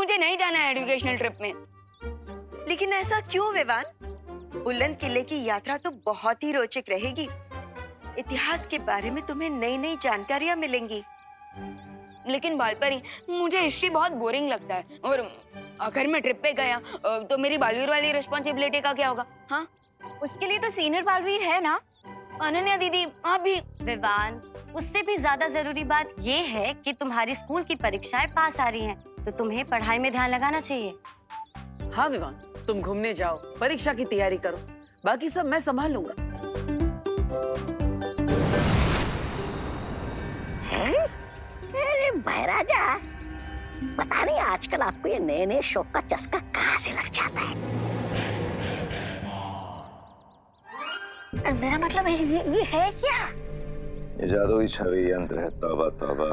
मुझे नहीं जाना है एजुकेशनल ट्रिप में। लेकिन ऐसा क्यों विवान? बुलंद किले की यात्रा तो बहुत ही रोचक रहेगी। इतिहास के बारे में तुम्हें नई नई जानकारियां मिलेंगी। लेकिन बालपरी, मुझे हिस्ट्री बहुत बोरिंग लगता है, और अगर मैं ट्रिप पे गया तो मेरी बालवीर वाली रिस्पॉन्सिबिलिटी का क्या होगा? हाँ, उसके लिए तो सीनियर बालवीर है ना। अनन्या दीदी, आप भी। विवान, उससे भी ज्यादा जरूरी बात ये है कि तुम्हारी स्कूल की परीक्षाएं पास आ रही हैं, तो तुम्हें पढ़ाई में ध्यान लगाना चाहिए। हाँ विवान, तुम घूमने जाओ, परीक्षा की तैयारी करो, बाकी सब मैं संभाल लूंगा। अरे महाराजा, पता नहीं आजकल आपको ये नए नए शौक का चस्का कहाँ से लग जाता है। मेरा मतलब है ये है क्या? ये जादुई छवि यंत्र है। तौबा तौबा।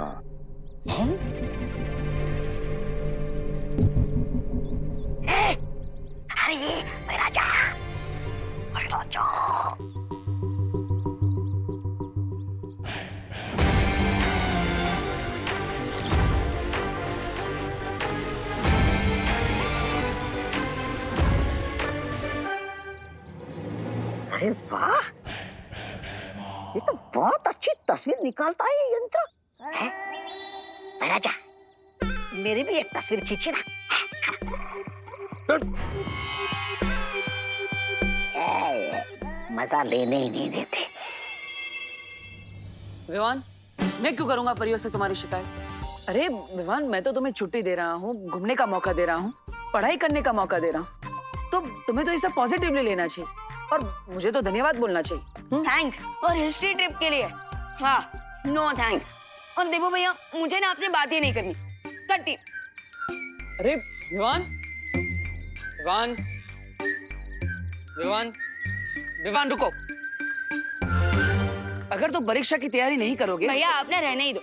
अरे ये महाराजा, अरे वाह, ये तो बहुत अच्छी तस्वीर निकालता है ये यंत्र। हैं? महाराजा, मेरी भी एक तस्वीर खींची ना। मजा लेने ही नहीं देते। विवान, मैं क्यों करूंगा परियों से तुम्हारी शिकायत? अरे विवान, मैं तो तुम्हें छुट्टी दे रहा हूँ, घूमने का मौका दे रहा हूँ, पढ़ाई करने का मौका दे रहा हूँ, तो तुम्हें तो ये सब पॉजिटिवली लेना चाहिए और मुझे तो धन्यवाद बोलना चाहिए। थैंक्स। और हिस्ट्री ट्रिप के लिए हाँ, नो थैंक्स। और देखो भैया, मुझे ना आपसे बात ही नहीं करनी, कट्टी। अरे विवान, विवान, विवान, विवान रुको। अगर तुम परीक्षा की तैयारी नहीं करोगे भैया, आपने रहने ही दो।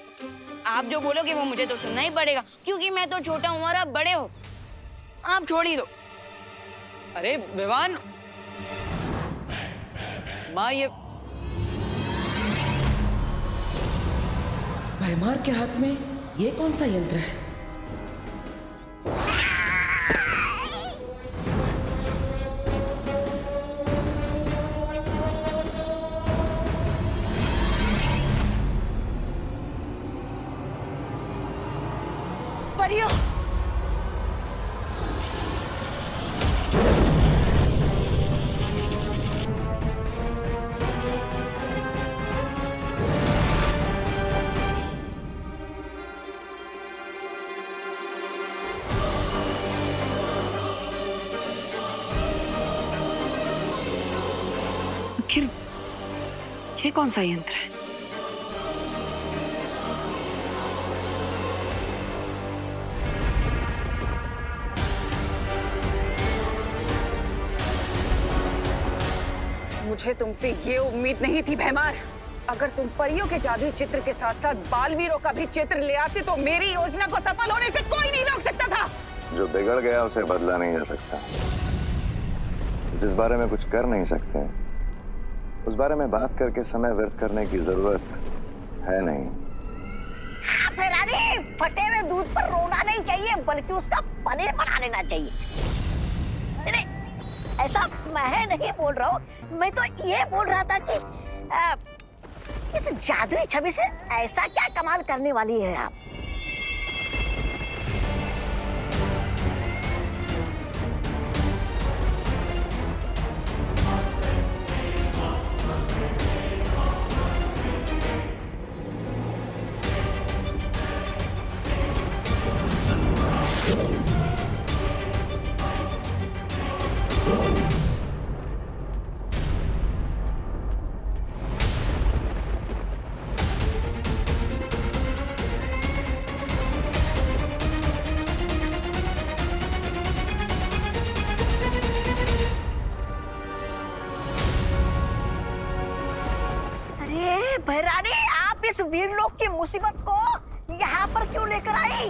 आप जो बोलोगे वो मुझे तो सुनना ही पड़ेगा, क्योंकि मैं तो छोटा हूँ और आप बड़े हो। आप छोड़ ही दो। अरे विवान, माँ ये भैमार के हाथ में ये कौन सा यंत्र है? परियो, आखिर ये कौन सा यंत्र है? मुझे तुमसे ये उम्मीद नहीं थी भैमार। अगर तुम परियों के जादुई चित्र के साथ साथ बालवीरों का भी चित्र ले आते तो मेरी योजना को सफल होने से कोई नहीं रोक सकता था। जो बिगड़ गया उसे बदला नहीं जा सकता। जिस बारे में कुछ कर नहीं सकते, उस बारे में बात करके समय व्यर्थ करने की जरूरत है नहीं। फिर फटे हुए दूध पर रोना नहीं चाहिए, बल्कि उसका पनीर बना लेना चाहिए। नहीं, ऐसा मैं नहीं बोल रहा हूँ, मैं तो ये बोल रहा था कि इस जादुई छवि से ऐसा क्या कमाल करने वाली है आप? भैरानी, आप इस वीरलोक की मुसीबत को यहाँ पर क्यों लेकर आई?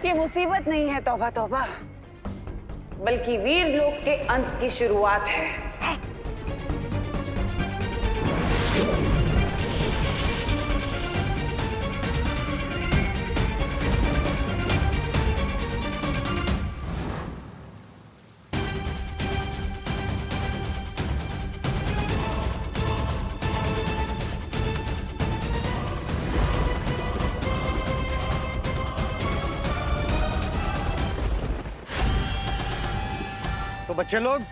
ये मुसीबत नहीं है, तौबा तौबा, बल्कि वीर लोक के अंत की शुरुआत है। तो बच्चे लोग,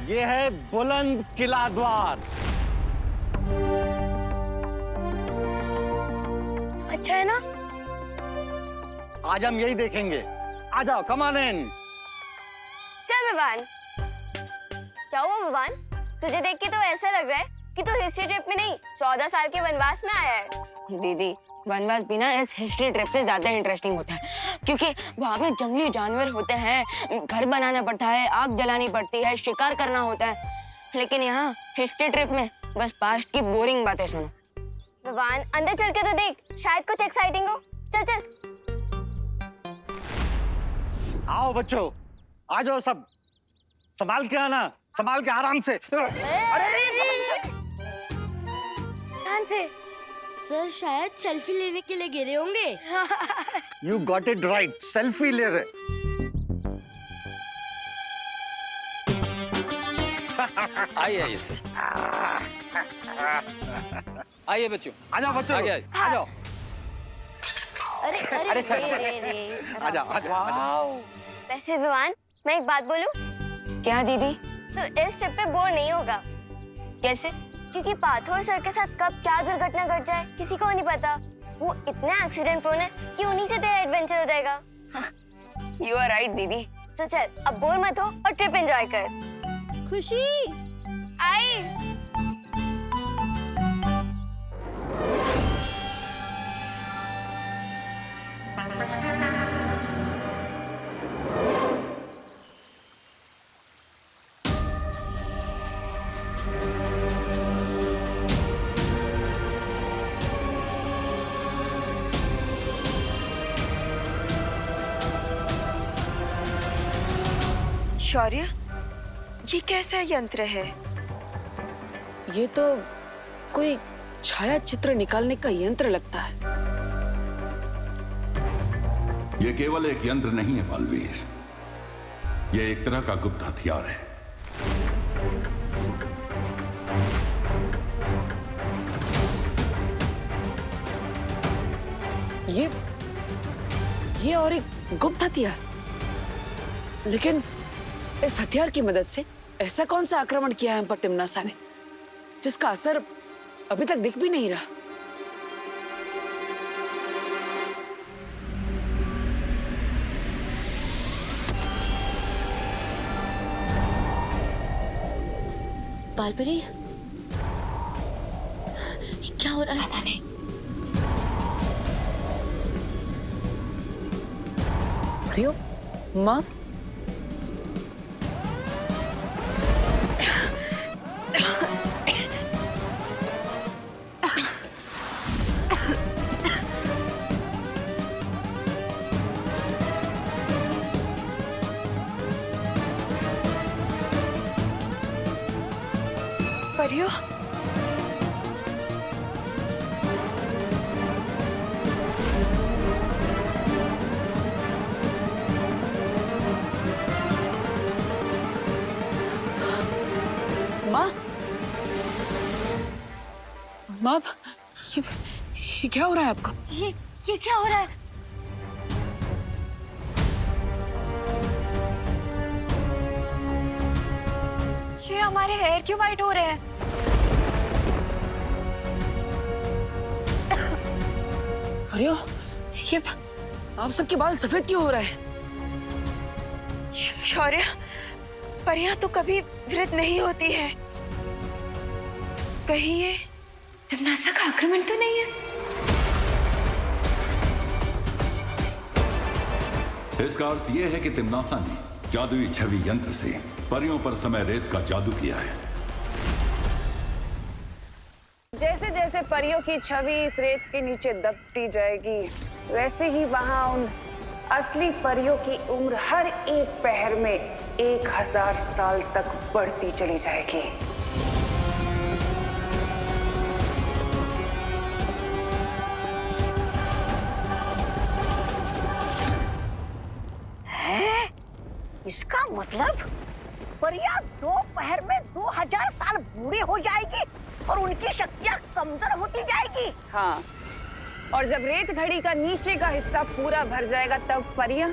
ये है बुलंद किला द्वार। अच्छा है ना? आज हम यही देखेंगे। आ जाओ, कम ऑन इन। चल विवान। क्या हुआ विवान? तुझे देख के तो ऐसा लग रहा है कि तू हिस्ट्री ट्रिप में नहीं 14 साल के वनवास में आया है। दीदी, वनवास भी ना इस हिस्ट्री ट्रिप से ज्यादा इंटरेस्टिंग होता है, क्योंकि वहाँ पे जंगली जानवर होते हैं, घर बनाना पड़ता है, आग जलानी पड़ती है, शिकार करना होता है। लेकिन यहाँ हिस्ट्री ट्रिप में बस पास्ट की बोरिंग बातें सुनो। विवान, अंदर चल के तो देख, शायद कुछ एक्साइटिंग हो। चल चल। आओ बच्चों, आ जाओ सब। संभाल के आना, संभाल के आराम से। ध्यान से। सर शायद सेल्फी लेने के लिए गिरे होंगे। You got it right, selfie ले रहे। आइए सर। आइए बच्चों। आ जाओ बच्चों, आगे आ जाओ। अरे अरे अरे सर, रे। आ जाओ, आ जाओ। वैसे विवान, मैं एक बात बोलूं? क्या दीदी? तो इस ट्रिप पे बोर नहीं होगा। कैसे? क्योंकि पाथोर सर के साथ कब क्या दुर्घटना घट जाए किसी को नहीं पता। वो इतना एक्सीडेंट प्रोन है कि उन्हीं से तेरा एडवेंचर हो जाएगा। यू आर राइट दीदी। तो चल, अब बोर मत हो और ट्रिप एंजॉय कर। खुशी, आई। शौर्य, ये कैसा यंत्र है? ये तो कोई छाया चित्र निकालने का यंत्र लगता है। ये केवल एक यंत्र नहीं है बालवीर, ये एक तरह का गुप्त हथियार है। ये और एक गुप्त हथियार। लेकिन इस हथियार की मदद से ऐसा कौन सा आक्रमण किया है हम पर तिम्नासा ने, जिसका असर अभी तक दिख भी नहीं रहा? बालपरी, क्या हो रहा है? पता नहीं। रियो, माँ, परियो, माँ, माँ, ये क्या हो रहा है आपको? ये क्या हो रहा है? ये हमारे हेयर क्यों वाइट हो रहे हैं? अरे ये आप सबके बाल सफेद क्यों हो रहे हैं? शौर्य, परियां तो कभी वृद्ध नहीं होती है। कहीं ये तिम्नासा का आक्रमण तो नहीं है? इसका अर्थ यह है कि तिम्नासा ने जादुई छवि यंत्र से परियों पर समय रेत का जादू किया है। जैसे जैसे परियों की छवि इस रेत के नीचे दबती जाएगी, वैसे ही वहां उन असली परियों की उम्र हर एक पहर में 1000 साल तक बढ़ती चली जाएगी। इसका मतलब परियां दोपहर में 2000 साल बूढ़ी हो जाएगी और उनकी शक्तियां कमजोर होती जाएगी। हाँ, और जब रेत घड़ी का नीचे का हिस्सा पूरा भर जाएगा तब परियां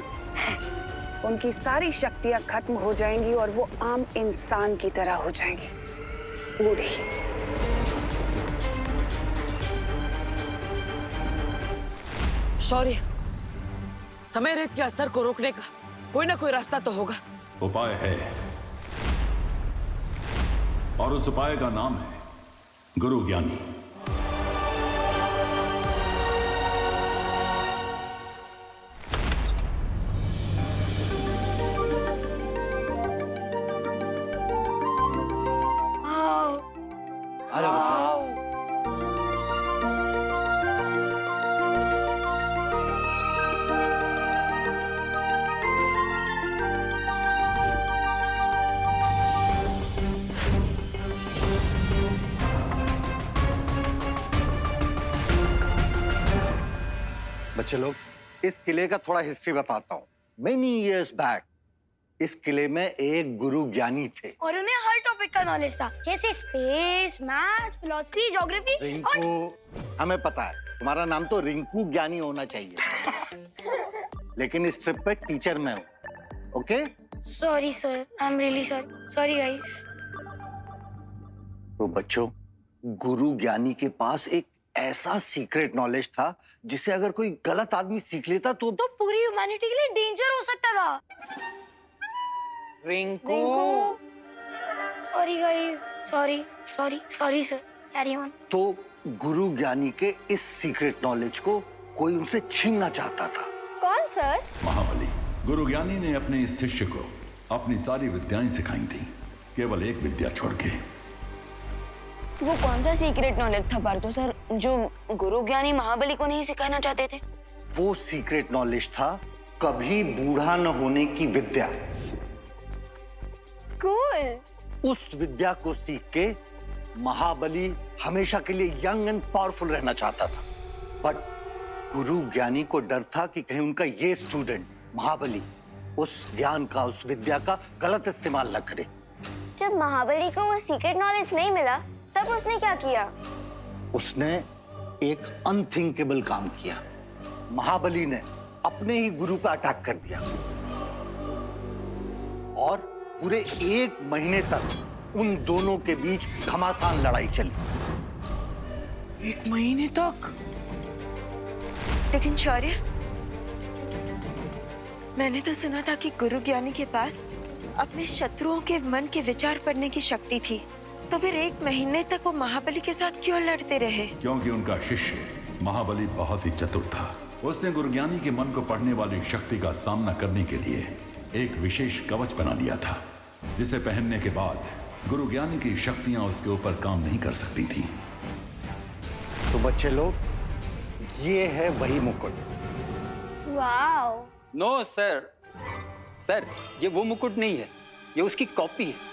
उनकी सारी शक्तियां खत्म हो जाएंगी और वो आम इंसान की तरह हो जाएंगी, बूढ़ी। शौर्य, समय रेत के असर को रोकने का कोई ना कोई रास्ता तो होगा। उपाय है, और उस उपाय का नाम है गुरु ज्ञानी। आजा बच्चा। बच्चे लोग, इस किले का थोड़ा हिस्ट्री बताता हूँ। मेनी इयर्स बैक इस किले में एक गुरु ज्ञानी थे और उन्हें हर टॉपिक का नॉलेज था, जैसे space, maths, philosophy, geography. Rinku, हमें पता है तुम्हारा नाम तो रिंकू ज्ञानी होना चाहिए, लेकिन इस ट्रिप पे टीचर मैं हूँ। Okay? Sorry sir, I am really sorry. Sorry guys. तो बच्चों, गुरु ज्ञानी के पास एक ऐसा सीक्रेट नॉलेज था जिसे अगर कोई गलत आदमी सीख लेता तो पूरी ह्यूमैनिटी के लिए डेंजर हो सकता था। Rinku, sorry guys, sorry sorry sorry sir, carry on. तो गुरु ज्ञानी के इस सीक्रेट नॉलेज को कोई उनसे छीनना चाहता था। कौन सर? महाबली। गुरु ज्ञानी ने अपने इस शिष्य को अपनी सारी विद्याएं सिखाई थी, केवल एक विद्या छोड़ के। वो कौन सा सीक्रेट नॉलेज था पार्थो सर जो गुरु ज्ञानी महाबली को नहीं सिखाना चाहते थे? वो सीक्रेट नॉलेज था कभी बूढ़ा न होने की विद्या। कूल। उस विद्या को सीख के महाबली हमेशा के लिए यंग एंड पावरफुल रहना चाहता था, बट गुरु ज्ञानी को डर था कि कहीं उनका ये स्टूडेंट महाबली उस ज्ञान का, उस विद्या का गलत इस्तेमाल न करे। जब महाबली को वो सीक्रेट नॉलेज नहीं मिला तब उसने क्या किया? उसने एक अनथिंकेबल काम किया। महाबली ने अपने ही गुरु पर अटैक कर दिया और पूरे 1 महीने तक उन दोनों के बीच घमासान लड़ाई चली। 1 महीने तक? लेकिन शौर्य, मैंने तो सुना था कि गुरु ज्ञानी के पास अपने शत्रुओं के मन के विचार पढ़ने की शक्ति थी, तो फिर 1 महीने तक वो महाबली के साथ क्यों लड़ते रहे? क्योंकि उनका शिष्य महाबली बहुत ही चतुर था। उसने गुरुज्ञानी के मन को पढ़ने वाली शक्ति का सामना करने के लिए एक विशेष कवच बना लिया था, जिसे पहनने के बाद गुरुज्ञानी की शक्तियां उसके ऊपर काम नहीं कर सकती थी। तो बच्चे लोग, ये है वही मुकुट। वाओ। नो सर, सर ये वो मुकुट नहीं है, ये उसकी कॉपी है।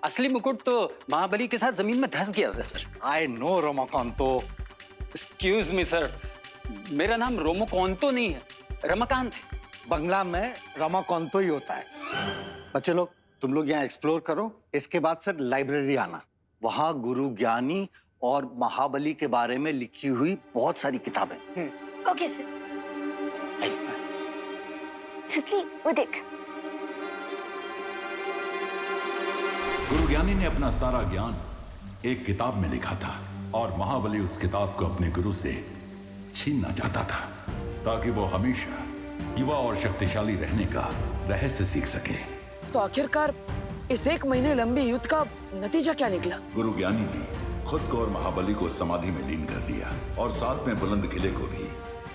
असली मुकुट तो महाबली के साथ जमीन में धंस गया था sir. I know Ramakanto. Excuse me sir, मेरा नाम रोमोकांतो नहीं है, रमाकांत है। बंगला में रमाकांतो ही होता है। बच्चे लोग, तुम लोग यहाँ एक्सप्लोर करो, इसके बाद फिर लाइब्रेरी आना। वहाँ गुरु ज्ञानी और महाबली के बारे में लिखी हुई बहुत सारी किताबें। Okay sir. सुतली, वो देख। गुरुज्ञानी ने अपना सारा ज्ञान एक किताब में लिखा था और महाबली उस किताब को अपने गुरु से छीनना चाहता था, ताकि वो हमेशा युवा और शक्तिशाली रहने का रहस्य सीख सके। तो आखिरकार इस 1 महीने लंबी युद्ध का नतीजा क्या निकला? गुरुज्ञानी ने खुद को और महाबली को समाधि में लीन कर लिया और साथ में बुलंद किले को भी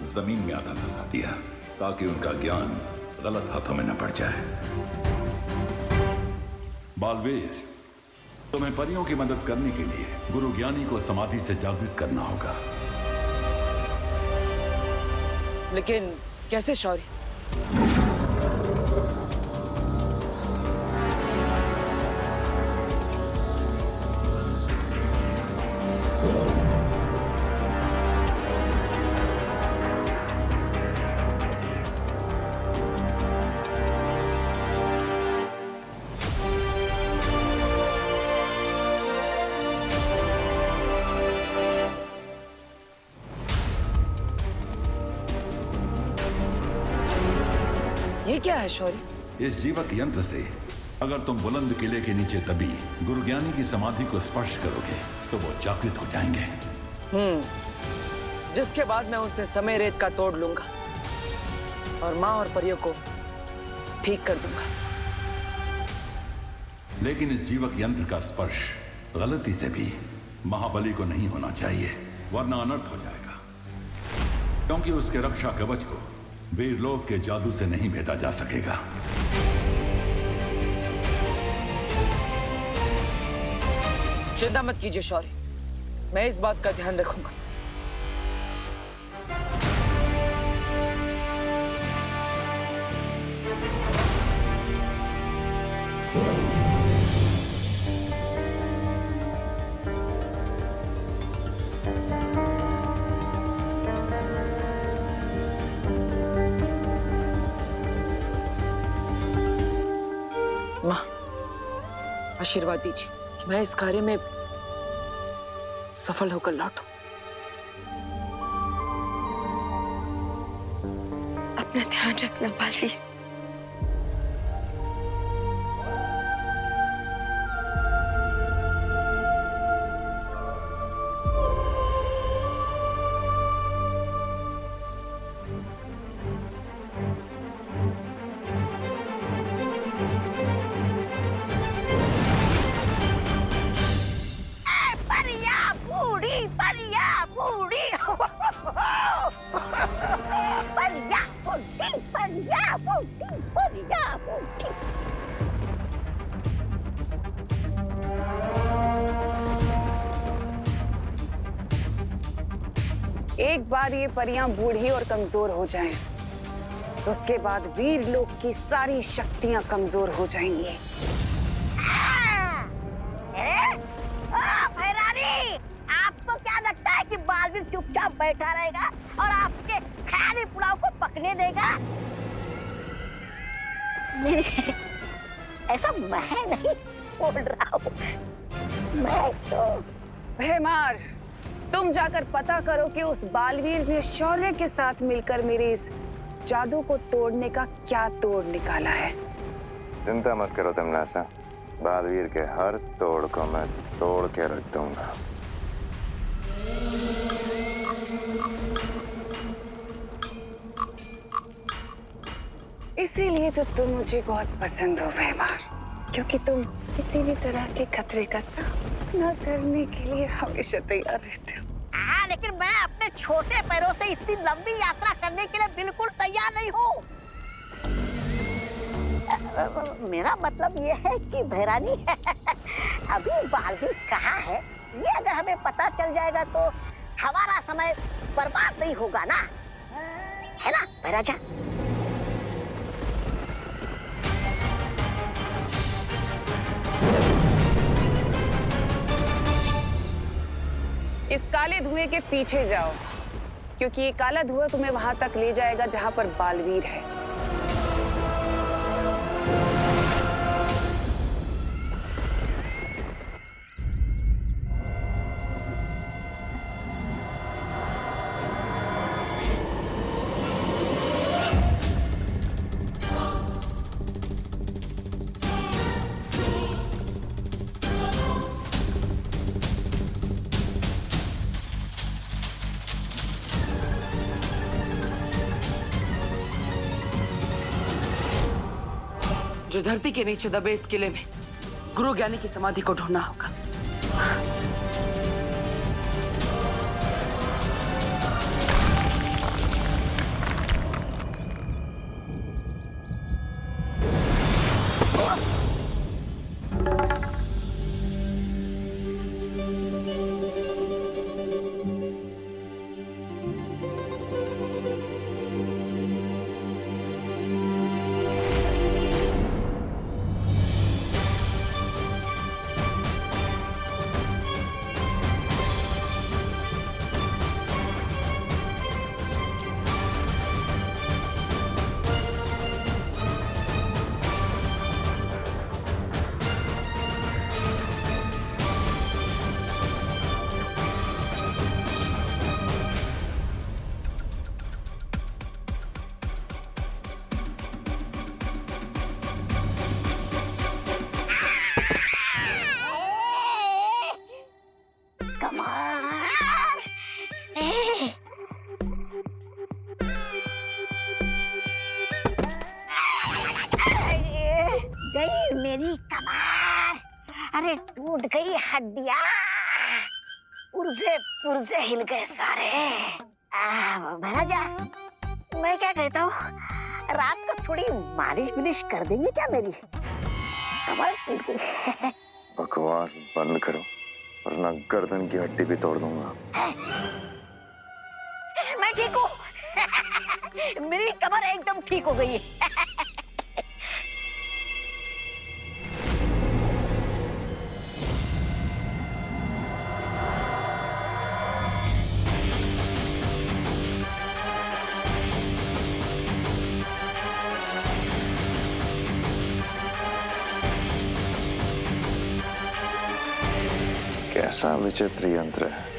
जमीन में आधा धंसा दिया, ताकि उनका ज्ञान गलत हाथों में न पड़ जाए। बालवीर, तुम्हें परियों की मदद करने के लिए गुरुज्ञानी को समाधि से जागृत करना होगा। लेकिन कैसे शौर्य? ये क्या है शौर्य? इस जीवक यंत्र से अगर तुम बुलंद किले के नीचे दबी गुरु ज्ञानी की समाधि को स्पर्श करोगे तो वो जागृत हो जाएंगे। जिसके बाद मैं उनसे समय रेत का तोड़ लूंगा और माँ और परियों को ठीक कर दूंगा। लेकिन इस जीवक यंत्र का स्पर्श गलती से भी महाबली को नहीं होना चाहिए, वरना अनर्थ हो जाएगा, क्योंकि उसके रक्षा कवच को वीरलोक के जादू से नहीं भेदा जा सकेगा। चिंता मत कीजिए शौर्य, मैं इस बात का ध्यान रखूंगा। माँ, आशीर्वाद दीजिए कि मैं इस कार्य में सफल होकर लौटूं। अपना ध्यान रखना बालवीर। एक बार ये परियां बूढ़ी और कमजोर हो जाएं, तो उसके बाद वीर लोक की सारी शक्तियां कमजोर हो जाएंगी। भैरानी, आपको क्या लगता है कि बालवीर चुपचाप बैठा रहेगा और आपके ख्याली पुलाव को पकने देगा? नहीं, ऐसा मैं नहीं बोल रहा हूँ। मैं तो भैमार, तुम जाकर पता करो कि उस बालवीर ने शौर्य के साथ मिलकर मेरे इस जादू को तोड़ने का क्या तोड़ निकाला है। चिंता मत करो तमनासा, बालवीर के हर तोड़ को मैं तोड़ के रख दूंगा। इसीलिए तो तुम मुझे बहुत पसंद हो भैमार, क्योंकि तुम किसी भी तरह के खतरे का सामना करने के लिए हमेशा तैयार रहते हो। हाँ, लेकिन मैं अपने छोटे पैरों से इतनी लंबी यात्रा करने के लिए बिल्कुल तैयार नहीं हूँ। मेरा मतलब ये है कि भैरानी अभी बालवीर कहाँ है, ये अगर हमें पता चल जाएगा तो हमारा समय बर्बाद नहीं होगा ना, है ना भैराजा? इस काले धुएं के पीछे जाओ, क्योंकि ये काला धुआं तुम्हें वहां तक ले जाएगा जहां पर बालवीर है। जो धरती के नीचे दबे इस किले में गुरु ज्ञानी की समाधि को ढूंढना होगा। गई मेरी कमर, अरे टूट गई हड्डियां, पुर्जे हिल गए सारे। महाराजा, मैं क्या कहता हूँ, रात को थोड़ी मालिश बिलिश कर देंगे क्या मेरी? कमर टूट गई। बकवास बंद करो वरना गर्दन की हड्डी भी तोड़ दूंगा। मैं ठीक हूँ। मेरी कमर एकदम ठीक हो गई है। कैसा विचित्र यंत्र है।